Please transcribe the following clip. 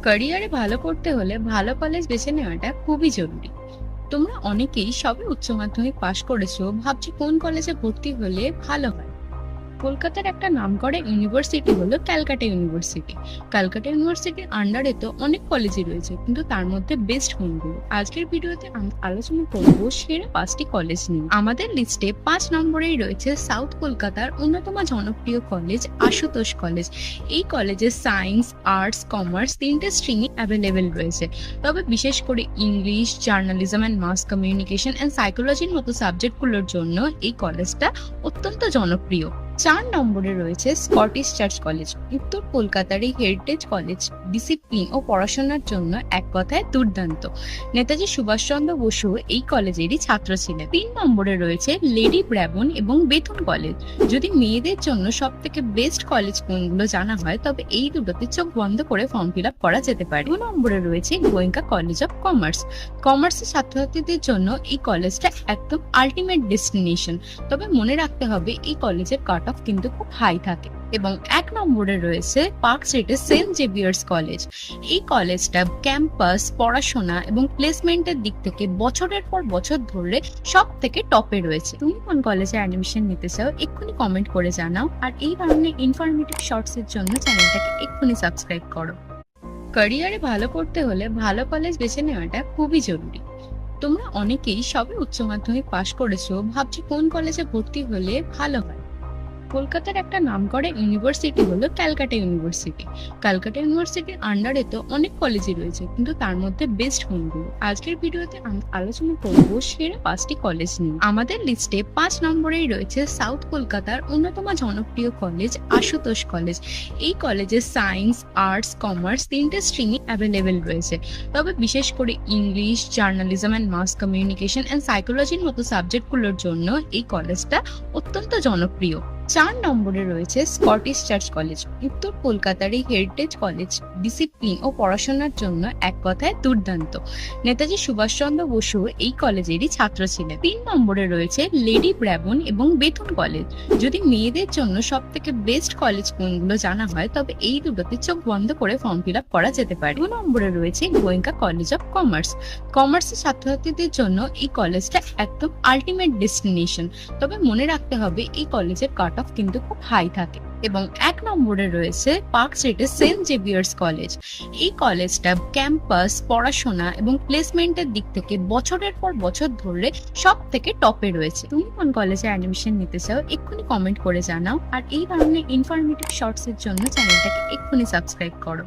ক্যারিয়ারে ভালো করতে হলে ভালো কলেজ বেছে নেওয়াটা খুবই জরুরি। তোমরা অনেকেই সবে উচ্চ মাধ্যমিক পাশ করেছো, ভাবছো কোন কলেজে ভর্তি হলে ভালো হয়। কলকাতার একটা নামকরা ইউনিভার্সিটি হলো ক্যালকাটা ইউনিভার্সিটি। ক্যালকাটা ইউনিভার্সিটির আন্ডারে তো অনেক কলেজই রয়েছে, কিন্তু তার মধ্যে বেস্ট কোনগুলো, আজকের ভিডিওতে আমি আলোচনা করবো সেরা 5টি কলেজ নিয়ে। আমাদের লিস্টে 5 নম্বরেই রয়েছে সাউথ কলকাতার অন্যতম জনপ্রিয় কলেজ আশুতোষ কলেজ। এই কলেজে সায়েন্স, আর্টস, কমার্স তিনটে স্ট্রিমই অ্যাভেলেবেল রয়েছে। তবে বিশেষ করে English, journalism and mass communication and সাইকোলজির মতো সাবজেক্টগুলোর জন্য এই কলেজটা অত্যন্ত জনপ্রিয়। 4 নম্বরে রয়েছে স্কটিশ চার্চ কলেজ। উত্তর কলকাতার এই হেরিটেজ কলেজ ডিসিপ্লিন ও পড়াশোনার জন্য এক কথায় দুর্দান্ত। নেতাজি সুভাষচন্দ্র বসু এই কলেজেরই ছাত্র ছিলেন। 3 নম্বরে রয়েছে লেডি ব্র্যাবন এবং বেথুন কলেজ। যদি মেয়েদের জন্য সব থেকে বেস্ট কলেজ কোনগুলো জানা হয়, তবে এই দুটোতে চোখ বন্ধ করে ফর্ম ফিল আপ করা যেতে পারে। 2 নম্বরে রয়েছে গোয়েঙ্কা কলেজ অফ কমার্স। কমার্সের ছাত্রছাত্রীদের জন্য এই কলেজটা একদম আল্টিমেট ডেস্টিনেশন। তবে মনে রাখতে হবে এই কলেজের কাট অফ কিন্তু খুব হাই থাকে। এবং 1 নম্বরে রয়েছে পার্ক স্ট্রিটের সেন্ট জেভিয়ার্স কলেজ। এই কলেজটা ক্যাম্পাস, পড়াশোনা এবং প্লেসমেন্টের দিক থেকে বছরের পর বছর ধরে সব থেকে টপে রয়েছে। তুমি কোন কলেজে অ্যাডমিশন নিতে চাও এক্ষুনি কমেন্ট করে জানাও, আর এই ধরনের ইনফরমেটিভ শর্টস এর জন্য চ্যানেলটাকে এক্ষুনি সাবস্ক্রাইব করো। ক্যারিয়ারে ভালো করতে হলে ভালো কলেজ বেছে নেওয়াটা খুবই জরুরি। তোমরা অনেকেই সবে উচ্চ মাধ্যমিক পাশ করেছো, ভাবছো কোন কলেজে ভর্তি হলে ভালো হয়। কলকাতার একটা নামকরা ইউনিভার্সিটি হলো ক্যালকাটা ইউনিভার্সিটি। ক্যালকাটা ইউনিভার্সিটির আন্ডারে তো অনেক কলেজই রয়েছে, কিন্তু তার মধ্যে বেস্ট কোনগুলো, আজকের ভিডিওতে আমি আলোচনা করবো সেরা 5টি কলেজ নিয়ে। আমাদের লিস্টে 5 নম্বরেই রয়েছে সাউথ কলকাতার অন্যতম জনপ্রিয় কলেজ আশুতোষ কলেজ। এই কলেজে সায়েন্স, আর্টস, কমার্স তিনটে স্ট্রিমই অ্যাভেলেবেল রয়েছে। তবে বিশেষ করে English, journalism and mass communication and সাইকোলজির মতো সাবজেক্টগুলোর জন্য এই কলেজটা অত্যন্ত জনপ্রিয়। 4 নম্বরে রয়েছে স্কটিশ চার্চ কলেজ। উত্তর কলকাতার এই হেরিটেজ কলেজ ডিসিপ্লিন ও পড়াশোনার জন্য এক কথায় দুর্দান্ত। নেতাজি সুভাষচন্দ্র বসু এই কলেজেরই ছাত্র ছিলেন। 3 নম্বরে রয়েছে লেডি ব্র্যাবন এবং বেথুন কলেজ। যদি মেয়েদের জন্য সব থেকে বেস্ট কলেজ কোনগুলো জানা হয়, তবে এই দুটোতে চোখ বন্ধ করে ফর্ম ফিল আপ করা যেতে পারে। 2 নম্বরে রয়েছে গোয়েঙ্কা কলেজ অফ কমার্স। কমার্সের ছাত্রছাত্রীদের জন্য এই কলেজটা একদম আল্টিমেট ডেস্টিনেশন। তবে মনে রাখতে হবে এই কলেজের কাট অফ কিন্তু খুব হাই থাকে। এবং 1 নম্বরে রয়েছে পার্ক স্ট্রিটের সেন্ট জেভিয়ার্স কলেজ। এই কলেজটা ক্যাম্পাস, পড়াশোনা এবং প্লেসমেন্টের দিক থেকে বছরের পর বছর ধরে সব থেকে টপে রয়েছে। তুমি কোন কলেজে অ্যাডমিশন নিতে চাও এক্ষুনি কমেন্ট করে জানাও, আর এই ধরনের ইনফরমেটিভ শর্টস এর জন্য চ্যানেলটাকে এক্ষুনি সাবস্ক্রাইব করো।